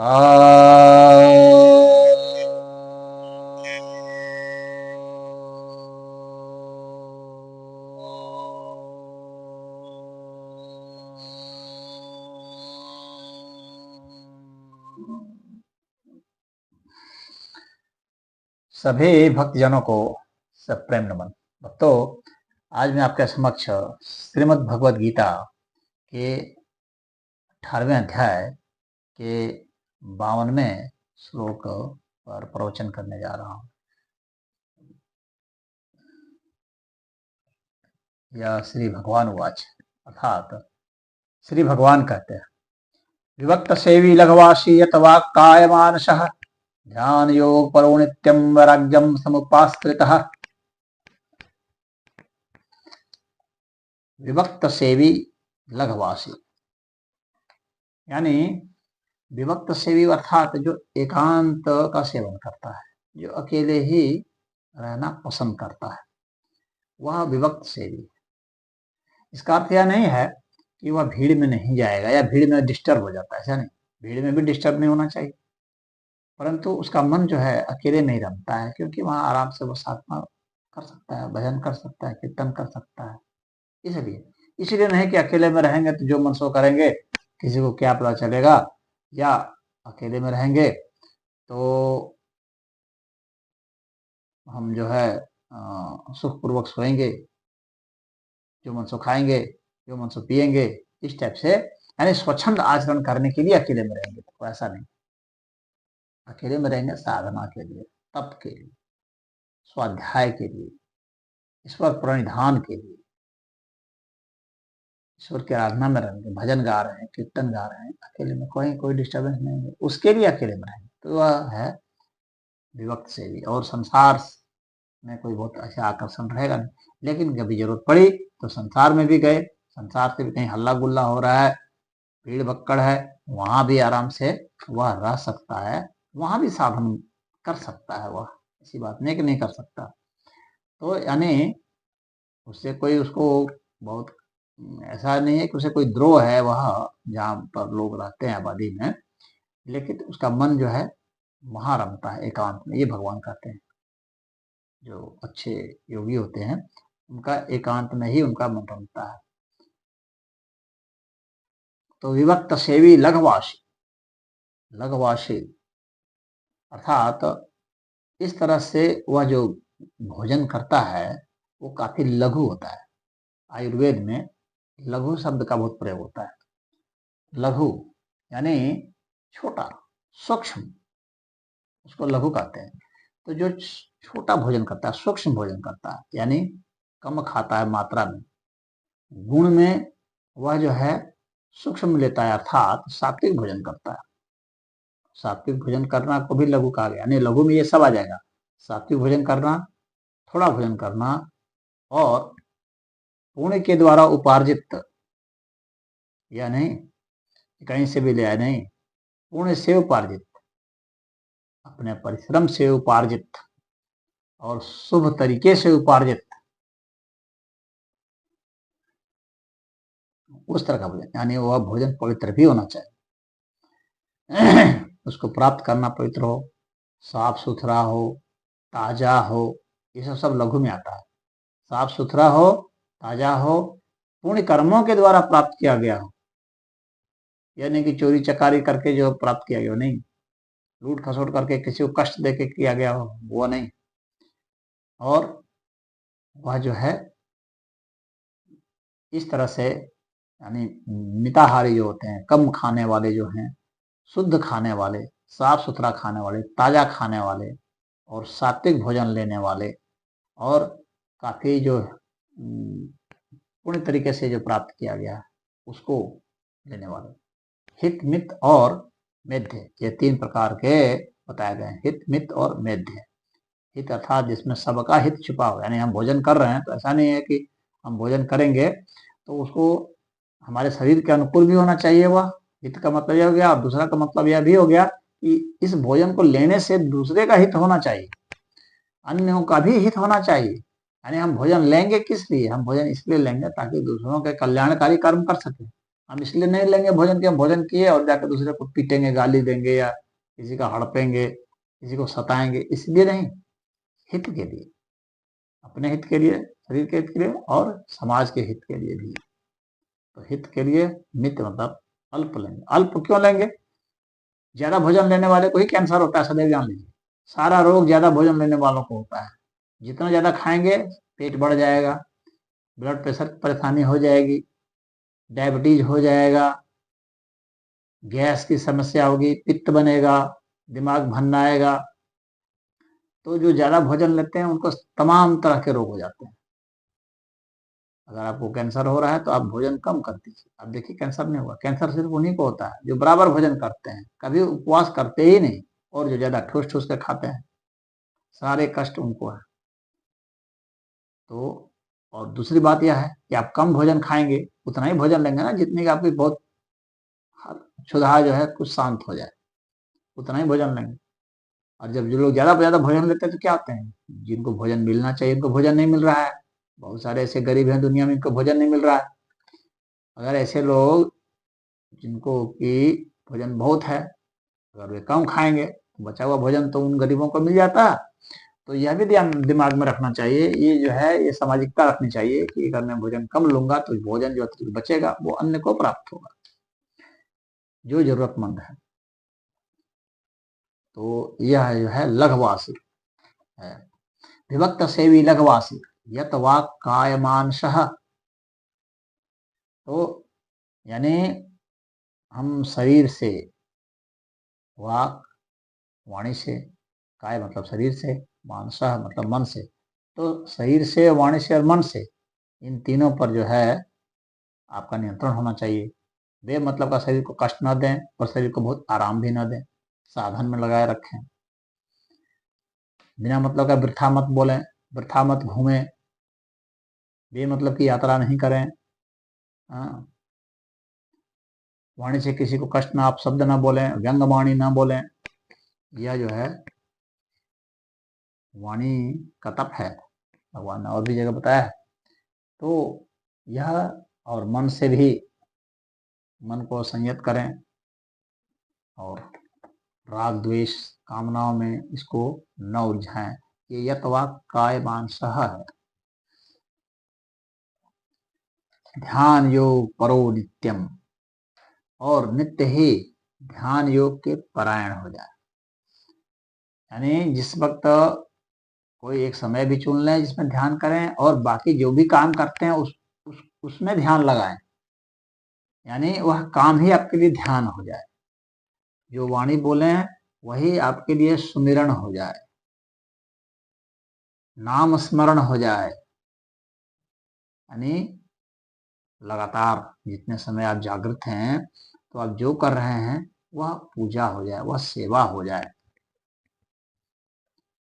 सभी भक्तजनों को सब प्रेम नमन। भक्तों, आज मैं आपके समक्ष श्रीमद् भगवद गीता के 18वें अध्याय के 52वें श्लोक पर प्रवचन करने जा रहा हूँ। यह श्री भगवान उवाच, अर्थात श्री भगवान कहते हैं, विभक्त सेवी लघवासी यत वाक्काय मानसः ध्यान योग परो नित्यं वैराग्यम समुपास्त्रितः। विभक्त सेवी लघवासी यानी विभक्त सेवी अर्थात जो एकांत का सेवन करता है, जो अकेले ही रहना पसंद करता है, वह विभक्त सेवी। इसका अर्थ यह नहीं है कि वह भीड़ में नहीं जाएगा या भीड़ में डिस्टर्ब हो जाता है, ऐसा नहीं। भीड़ में भी डिस्टर्ब नहीं होना चाहिए, परंतु उसका मन जो है अकेले नहीं रमता है, क्योंकि वहां आराम से वो साधना कर सकता है, भजन कर सकता है, कीर्तन कर सकता है। इसलिए नहीं कि अकेले में रहेंगे तो जो मन सो करेंगे, किसी को क्या पता चलेगा, या अकेले में रहेंगे तो हम जो है सुखपूर्वक सोएंगे, जो मन सो खाएंगे, जो मन सो पिएंगे, इस टाइप से, यानी स्वच्छंद आचरण करने के लिए अकेले में रहेंगे। तो ऐसा नहीं, अकेले में रहेंगे साधना के लिए, तप के लिए, स्वाध्याय के लिए, ईश्वर प्रणिधान के लिए, ईश्वर की आराधना में रहेंगे, भजन गा रहे हैं, कीर्तन गा रहे हैं, अकेले में कोई डिस्टर्बेंस नहीं है, उसके लिए अकेले में रहेंगे। तो वह है विभक्त सेवी। और संसार में कोई बहुत अच्छा आकर्षण रहेगा नहीं, लेकिन कभी जरूरत पड़ी तो संसार में भी गए, संसार से भी कहीं हल्ला गुल्ला हो रहा है, भीड़ भक्कड़ है, वहां भी आराम से वह रह सकता है, वहां भी साधन कर सकता है। वह ऐसी बात नहीं कि नहीं कर सकता। तो यानी उससे कोई उसको बहुत ऐसा नहीं है कि उसे कोई द्रोह है वह जहाँ पर लोग रहते हैं आबादी में, लेकिन उसका मन जो है वहां रमता है एकांत में। ये भगवान कहते हैं, जो अच्छे योगी होते हैं उनका एकांत में ही उनका मन रमता है। तो विभक्त सेवी लघवासी, लघवासी अर्थात इस तरह से वह जो भोजन करता है वो काफी लघु होता है। आयुर्वेद में लघु शब्द का बहुत प्रयोग होता है। लघु यानी छोटा, सूक्ष्म, उसको लघु कहते हैं। तो जो छोटा भोजन करता है, सूक्ष्म भोजन करता है, यानी कम खाता है मात्रा में, गुण में वह जो है सूक्ष्म लेता है, अर्थात सात्विक भोजन करता है। सात्विक भोजन करना को भी लघु कहा गया, यानी लघु में ये सब आ जाएगा। सात्विक भोजन करना, थोड़ा भोजन करना, और पुण्य के द्वारा उपार्जित, या नहीं कहीं से भी लिया नहीं, पुण्य से उपार्जित, अपने परिश्रम से उपार्जित और शुभ तरीके से उपार्जित, उस तरह का भोजन, यानी वह भोजन पवित्र भी होना चाहिए। उसको प्राप्त करना पवित्र हो, साफ सुथरा हो, ताजा हो, ये सब लघु में आता है। साफ सुथरा हो, ताजा हो, पुण्य कर्मों के द्वारा प्राप्त किया गया हो, यानी कि चोरी चकारी करके जो प्राप्त किया गया हो, नहीं, लूट खसोट करके किसी को कष्ट देके किया गया हो, वो नहीं। और वह जो है इस तरह से, यानी मिताहारी जो होते हैं, कम खाने वाले जो हैं, शुद्ध खाने वाले, साफ सुथरा खाने वाले, ताजा खाने वाले, और सात्विक भोजन लेने वाले, और काफी जो पूर्ण तरीके से जो प्राप्त किया गया उसको लेने वाले। हित, मित और मेध्य, ये तीन प्रकार के बताए गए हैं, हित, मित और मेध्य। हित अर्थात जिसमें सबका हित छुपा हो, यानी हम भोजन कर रहे हैं तो ऐसा नहीं है कि हम भोजन करेंगे तो उसको हमारे शरीर के अनुकूल भी होना चाहिए। वह हित का मतलब यह हो गया, और दूसरा का मतलब यह भी हो गया कि इस भोजन को लेने से दूसरे का हित होना चाहिए, अन्यों का भी हित होना चाहिए। यानी हम भोजन लेंगे किस लिए? हम भोजन इसलिए लेंगे ताकि दूसरों के कल्याणकारी कर्म कर सके, हम इसलिए नहीं लेंगे भोजन के हम भोजन किए और जाकर दूसरे को पीटेंगे, गाली देंगे या किसी का हड़पेंगे, किसी को सताएंगे, इसलिए नहीं, हित के लिए, अपने हित के लिए, शरीर के हित के लिए और समाज के हित के लिए भी। तो हित के लिए मित मतलब अल्प लेंगे। अल्प क्यों लेंगे? ज्यादा भोजन लेने वाले को ही कैंसर होता है, सदैव जान लीजिए। सारा रोग ज्यादा भोजन लेने वालों को होता है। जितना ज्यादा खाएंगे पेट बढ़ जाएगा, ब्लड प्रेशर की परेशानी हो जाएगी, डायबिटीज हो जाएगा, गैस की समस्या होगी, पित्त बनेगा, दिमाग भनना आएगा। तो जो ज्यादा भोजन लेते हैं उनको तमाम तरह के रोग हो जाते हैं। अगर आपको कैंसर हो रहा है तो आप भोजन कम कर दीजिए, आप देखिए कैंसर नहीं होगा। कैंसर सिर्फ उन्हीं को होता है जो बराबर भोजन करते हैं, कभी उपवास करते ही नहीं, और जो ज्यादा ठूस ठूस के खाते हैं, सारे कष्ट उनको है। तो और दूसरी बात यह है कि आप कम भोजन खाएंगे, उतना ही भोजन लेंगे ना जितनी की आपकी बहुत क्षुधा जो है कुछ शांत हो जाए, उतना ही भोजन लेंगे। और जब जो लोग ज्यादा भोजन लेते हैं तो क्या होते हैं, जिनको भोजन मिलना चाहिए उनको भोजन नहीं मिल रहा है। बहुत सारे ऐसे गरीब हैं दुनिया में, इनको भोजन नहीं मिल रहा है। अगर ऐसे लोग जिनको कि भोजन बहुत है, अगर वे कम खाएंगे तो बचा हुआ भोजन तो उन गरीबों को मिल जाता है। तो यह भी ध्यान दिमाग में रखना चाहिए, ये जो है ये सामाजिकता रखनी चाहिए कि अगर मैं भोजन कम लूंगा तो भोजन जो बचेगा वो अन्य को प्राप्त होगा, जो जरूरतमंद है। तो यह जो है लघवासी है। विभक्त सेवी लघवासी यत वाक कायमांशः। तो यानी हम शरीर से, वाक वाणी से, काय मतलब शरीर से, मानसः मतलब मन से, तो शरीर से, वाणी से और मन से, इन तीनों पर जो है आपका नियंत्रण होना चाहिए। वे मतलब का शरीर को कष्ट न दें और शरीर को बहुत आराम भी न दें, साधन में लगाए रखें। बिना मतलब का वृथा मत बोलें, वृथा मत घूमें, बे मतलब की यात्रा नहीं करें। हाँ, वाणी से किसी को कष्ट ना, आप शब्द ना बोलें, व्यंग वाणी ना बोलें। यह जो है वाणी का तप है, भगवान ने और भी जगह बताया है। तो यह, और मन से भी मन को संयत करें और राग द्वेष कामनाओं में इसको न उलझाएं। ये यतवा काय मानसः है। ध्यान योग परो नित्यम, और नित्य ही ध्यान योग के परायण हो जाए। यानी जिस वक्त कोई एक समय भी चुन लें जिसमें ध्यान करें, और बाकी जो भी काम करते हैं उसमें ध्यान लगाएं। यानी वह काम ही आपके लिए ध्यान हो जाए, जो वाणी बोले वही आपके लिए सुमिरन हो जाए, नाम स्मरण हो जाए। यानी लगातार जितने समय आप जागृत हैं तो आप जो कर रहे हैं वह पूजा हो जाए, वह सेवा हो जाए।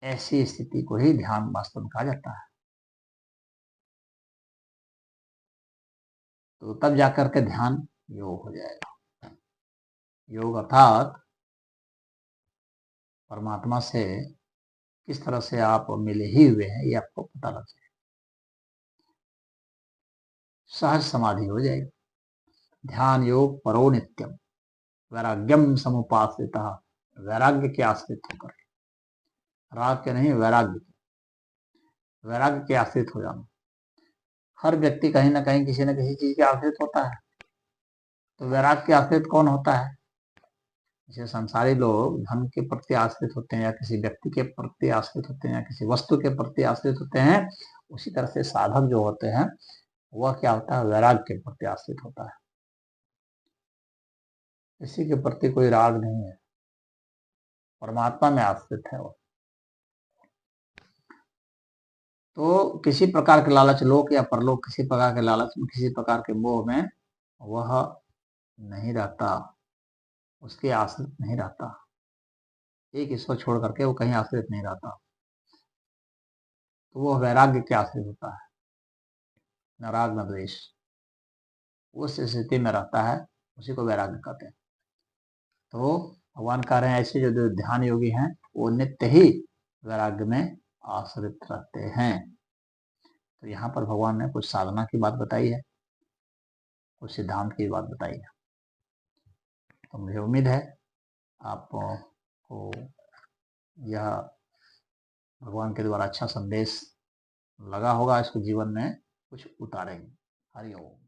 ऐसी स्थिति को ही ध्यान वास्तव में कहा जाता है। तो तब जाकर के ध्यान योग हो जाएगा। योग अर्थात परमात्मा से किस तरह से आप मिले ही हुए हैं ये आपको पता लग जाए, सहज समाधि हो जाएगी। ध्यान योग परो नित्यम वैराग्यम समुपाश्रिता, वैराग्य के आश्रित होकर, राग के नहीं, वैराग्य, वैराग्य के आश्रित हो जाना। हर व्यक्ति कहीं ना कहीं किसी न किसी चीज के आश्रित होता है। तो वैराग्य के आश्रित कौन होता है? जैसे संसारी लोग धन के प्रति आश्रित होते हैं, या किसी व्यक्ति के प्रति आश्रित होते हैं, या किसी वस्तु के प्रति आश्रित होते हैं, उसी तरह से साधक जो होते हैं वह क्या होता है, वैराग्य के प्रति आश्रित होता है। किसी के प्रति कोई राग नहीं है, परमात्मा में आश्रित है वो। तो किसी प्रकार के लालच, लोक या परलोक, किसी प्रकार के लालच में, किसी प्रकार के मोह में वह नहीं रहता, उसके आश्रित नहीं रहता। एक ईश्वर छोड़ करके वो कहीं आश्रित नहीं रहता। तो वो वैराग्य के आश्रित होता है, न राग न द्वेष, उस स्थिति में रहता है, उसी को वैराग्य कहते हैं। तो भगवान कह रहे हैं ऐसे जो ध्यान योगी हैं वो नित्य ही वैराग्य में आश्रित रहते हैं। तो यहाँ पर भगवान ने कुछ साधना की बात बताई है, उस सिद्धांत की बात बताई है। तो मुझे उम्मीद है आपको यह भगवान के द्वारा अच्छा संदेश लगा होगा, इसको जीवन में कुछ उतारेंगे। हरि ओम।